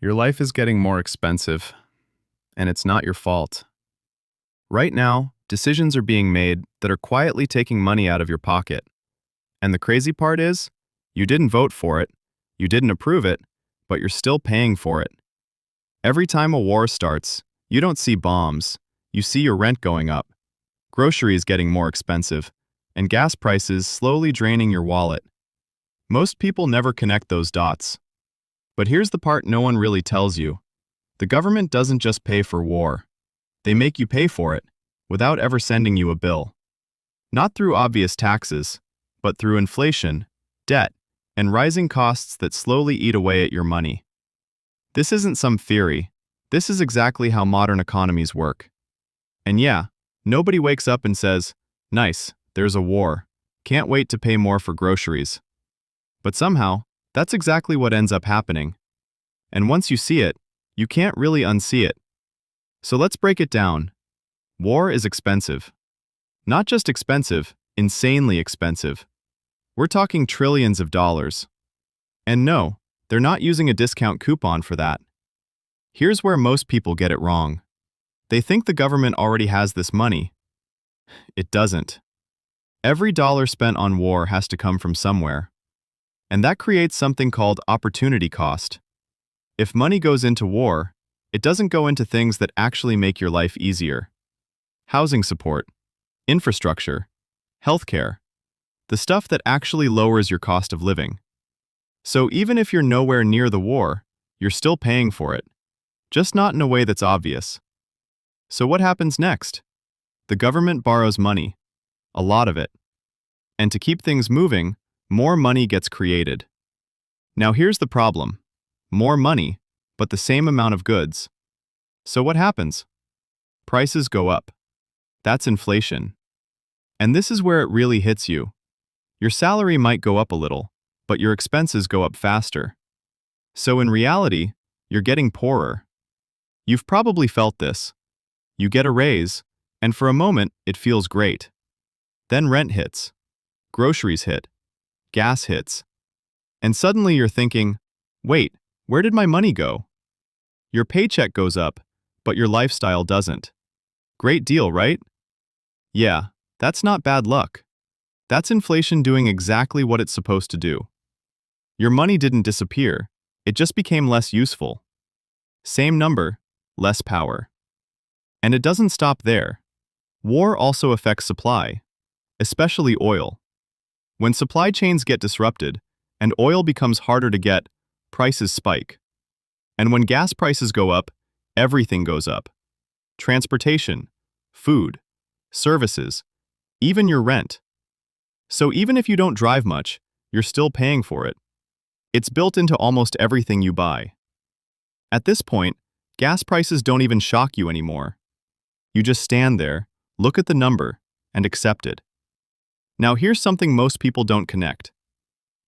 Your life is getting more expensive, and it's not your fault. Right now, decisions are being made that are quietly taking money out of your pocket. And the crazy part is, you didn't vote for it, you didn't approve it, but you're still paying for it. Every time a war starts, you don't see bombs, you see your rent going up, groceries getting more expensive, and gas prices slowly draining your wallet. Most people never connect those dots. But here's the part no one really tells you. The government doesn't just pay for war. They make you pay for it, without ever sending you a bill. Not through obvious taxes, but through inflation, debt, and rising costs that slowly eat away at your money. This isn't some theory. This is exactly how modern economies work. And yeah, nobody wakes up and says, "Nice, there's a war. Can't wait to pay more for groceries." But somehow, that's exactly what ends up happening. And once you see it, you can't really unsee it. So let's break it down. War is expensive. Not just expensive, insanely expensive. We're talking trillions of dollars. And no, they're not using a discount coupon for that. Here's where most people get it wrong. They think the government already has this money. It doesn't. Every dollar spent on war has to come from somewhere. And that creates something called opportunity cost. If money goes into war, it doesn't go into things that actually make your life easier. Housing support, infrastructure, healthcare, the stuff that actually lowers your cost of living. So even if you're nowhere near the war, you're still paying for it, just not in a way that's obvious. So what happens next? The government borrows money, a lot of it. And to keep things moving, more money gets created. Now here's the problem. More money, but the same amount of goods. So what happens? Prices go up. That's inflation. And this is where it really hits you. Your salary might go up a little, but your expenses go up faster. So in reality, you're getting poorer. You've probably felt this. You get a raise, and for a moment, it feels great. Then rent hits. Groceries hit. Gas hits. And suddenly you're thinking, wait, where did my money go? Your paycheck goes up, but your lifestyle doesn't. Great deal, right? Yeah, that's not bad luck. That's inflation doing exactly what it's supposed to do. Your money didn't disappear, it just became less useful. Same number, less power. And it doesn't stop there. War also affects supply, especially oil. When supply chains get disrupted and oil becomes harder to get, prices spike. And when gas prices go up, everything goes up. Transportation, food, services, even your rent. So even if you don't drive much, you're still paying for it. It's built into almost everything you buy. At this point, gas prices don't even shock you anymore. You just stand there, look at the number, and accept it. Now here's something most people don't connect.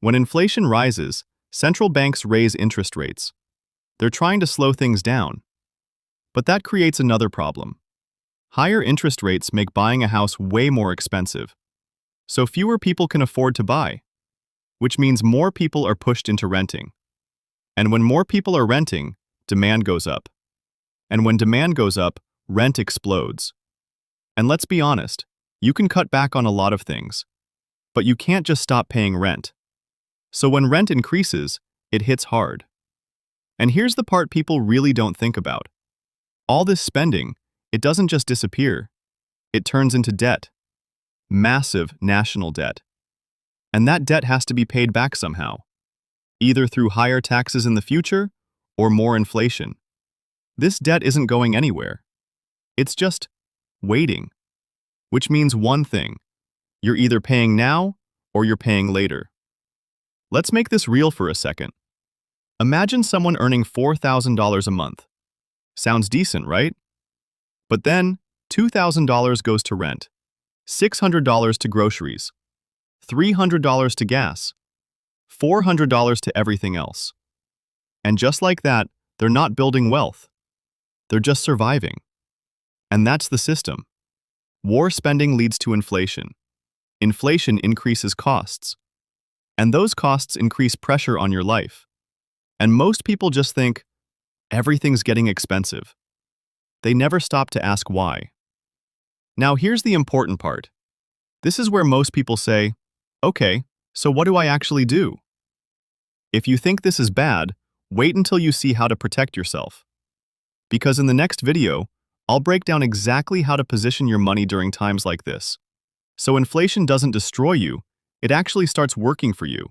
When inflation rises, central banks raise interest rates. They're trying to slow things down. But that creates another problem. Higher interest rates make buying a house way more expensive. So fewer people can afford to buy, which means more people are pushed into renting. And when more people are renting, demand goes up. And when demand goes up, rent explodes. And let's be honest, you can cut back on a lot of things, but you can't just stop paying rent. So when rent increases, it hits hard. And here's the part people really don't think about. All this spending, it doesn't just disappear. It turns into debt. Massive national debt. And that debt has to be paid back somehow, either through higher taxes in the future or more inflation. This debt isn't going anywhere. It's just waiting. Which means one thing. You're either paying now or you're paying later. Let's make this real for a second. Imagine someone earning $4,000 a month. Sounds decent, right? But then, $2,000 goes to rent, $600 to groceries, $300 to gas, $400 to everything else. And just like that, they're not building wealth. They're just surviving. And that's the system. War spending leads to inflation. Inflation increases costs. And those costs increase pressure on your life. And most people just think, Everything's getting expensive. They never stop to ask why. Now here's the important part. This is where most people say, okay, so what do I actually do? If you think this is bad, wait until you see how to protect yourself. Because in the next video, I'll break down exactly how to position your money during times like this. So inflation doesn't destroy you, it actually starts working for you.